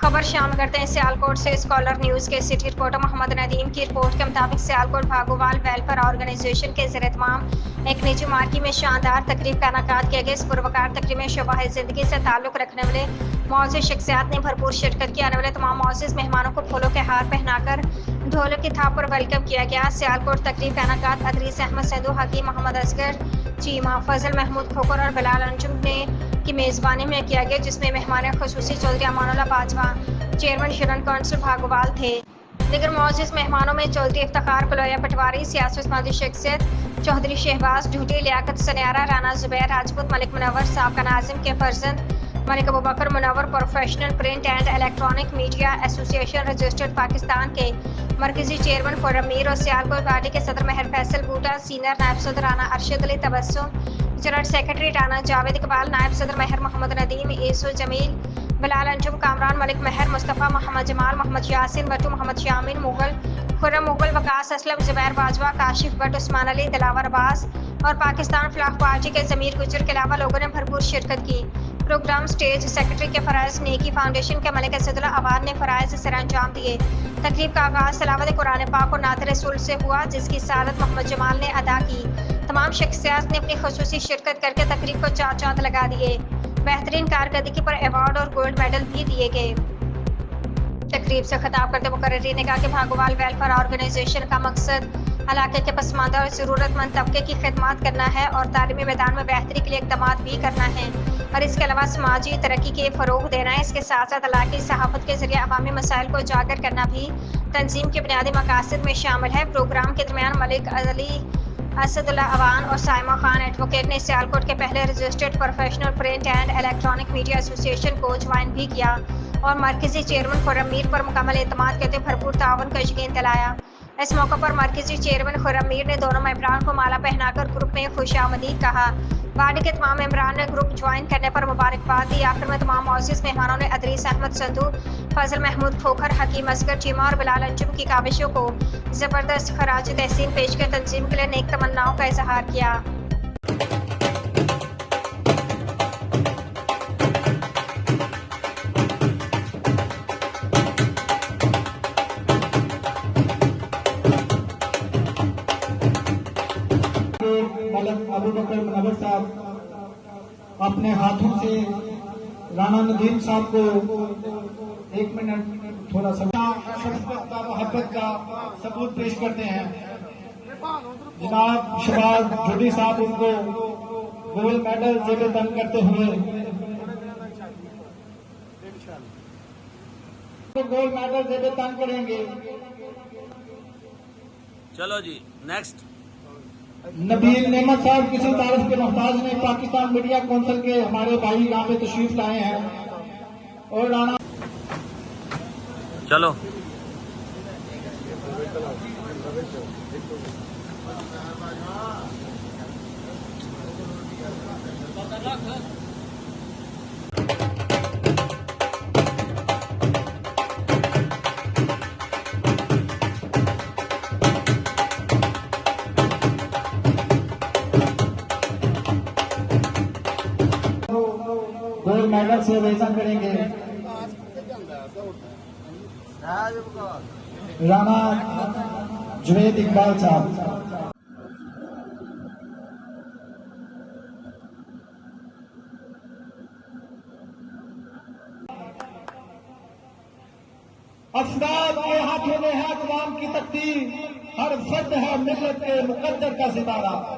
खबर शामिल करते हैं सियालकोट से। स्कॉलर न्यूज़ के सिटी रिपोर्टर मोहम्मद नदीम की रिपोर्ट के मुताबिक सियालकोट भागोवाल वेलफेयर ऑर्गेनाइजेशन के ज़ेर-ए-तमाम एक निजी मार्की में शानदार तकरीब का इनेकाद किया गया। इस पुरवकार तकरीब में शोबा ज़िंदगी से ताल्लुक़ रखने वाले मौजूद शख्सियात ने भरपूर शिरकत की। आने वाले तमाम मौजूद मेहमानों को फूलों के हार पहनाकर ढोलों की थाप पर वेलकम किया गया। सियालकोट तकरीब का इनेकाद अदरीस अहमद सैदू, हकीम मोहम्मद असगर चीमा, फजल महमूद खोकर और बिलाल अंजुम ने की मेज़बानी में किया गया, जिसमें मेहमान खुसूसी चौधरी अमानुल्लाह बाजवा, चेयरमैन शुरन कौंसिल भागोवाल थे। दीगर मौजूद मेहमानों में चौधरी इफ्तिखार कलोया पटवारी, सियासतमंदी शख्सियत चौधरी शहबाज ढूटी, लियाकत सनियारा, राना जुबैर राजपूत, मलिक मुनव्वर साहब नाजिम के फर्जंद Malik Abubakar Munawwar, professional print and electronic media association registered Pakistan के मरकजी चेयरमैन खुर्रम मीर और सियालकोट पार्टी के सदर महर फैसल बूटा, सीनियर नायब सदर राना अरशद अली तबस्सुम, जनरल सेक्रेटरी राना जावेद इकबाल, नायब सदर महर मोहम्मद नदीम, ईसो जमील, बिलाल अंजुम, कामरान मलिक महर, मुस्तफ़ा मोहम्मद जमाल, मोहम्मद यासिन बट्टू, मोहम्मद शामिन मुगल, खुर्रम मुगल, वकास असलम, जुबैर बाजवा, काशिफ भट्ट, उस्मान अली, दिलावर अब्बास और पाकिस्तान फलाह पार्टी के ज़मीर गुजर के अलावा लोगों ने भरपूर शिरकत की। प्रोग्राम स्टेज सेक्रेटरी के फ़राइज़ नेकी फाउंडेशन के मलिक असदुल्लाह आबाद ने फ़राइज़ सर अंजाम दिए। तकरीब का आगाज़ तिलावत कुरान पाक और नात रसूल से हुआ, जिसकी सआदत मोहम्मद जमाल ने अदा की। तमाम शख्सियात ने अपनी खुसूसी शिरकत करके तकरीब को चार चांद लगा दिए। बेहतरीन कारकर्दगी पर अवार्ड और गोल्ड मेडल भी दिए गए। तकरीब से खिताब करते मुकर्रिरीन ने कहा कि भागोवाल वेलफेयर ऑर्गेनाइजेशन का मकसद इलाके के पसमानदा और ज़रूरतमंद तबके की खिदमत करना है और तालीमी मैदान में बेहतरी के लिए इक़दाम भी करना है और इसके अलावा समाजी तरक्की के फ़रोग़ देना है। इसके साथ साथ इलाक़ाई सहाफ़त के ज़रिए अवामी मसाइल को उजागर करना भी तंजीम के बुनियादी मकासद में शामिल है। प्रोग्राम के दरमियान मलिक अली असदुल्लाह अवान और साइमा खान एडवोकेट ने सियालकोट के पहले registered professional print and electronic media association को ज्वाइन भी किया और मरकजी चेयरमैन खुर्रम मीर पर मुकम्मल एतमाद करते भरपूर ताउन का यकीन दिलाया। इस मौके पर मरकजी चेयरमैन खुर्रम मीर ने दोनों मेंबरान को माला पहनाकर ग्रुप में खुशामदीद कहा। वार्ड के तमाम मेंबरान ने ग्रुप ज्वाइन करने पर मुबारकबाद दी। आखिर में तमाम मौजूद मेहमानों ने अदरीस अहमद संधू, फजल महमूद खोखर, हकीम असगर चीमा और बिलाल अंजुम की काविशों को ज़बरदस्त खराज तहसीन पेश कर तंजीम के लिए नेक तमन्नाओं का इजहार किया। अबूबकर मुनव्वर साहब अपने हाथों से राना नदीम साहब को 1 मिनट थोड़ा सा शफ़क़त का, मोहब्बत का सबूत पेश करते हैं। जनाब शहबाज ढूटी साहब उनको गोल्ड मेडल जेब तन करते हुए गोल्ड मेडल जेब तन करेंगे। चलो जी नेक्स्ट। नबील नेमत साहब किसी तारीफ के मोहताज ने पाकिस्तान मीडिया कौंसिल के हमारे भाई यहाँ पे तशरीफ लाए हैं और राना चलो गोल्ड मेडल से वेतन करेंगे राना जावेद इकबाल साहब। अफराद के हाथों में है अक़वाम की तकदीर, हर फर्द है मिल्लत के मुक़द्दर का सितारा।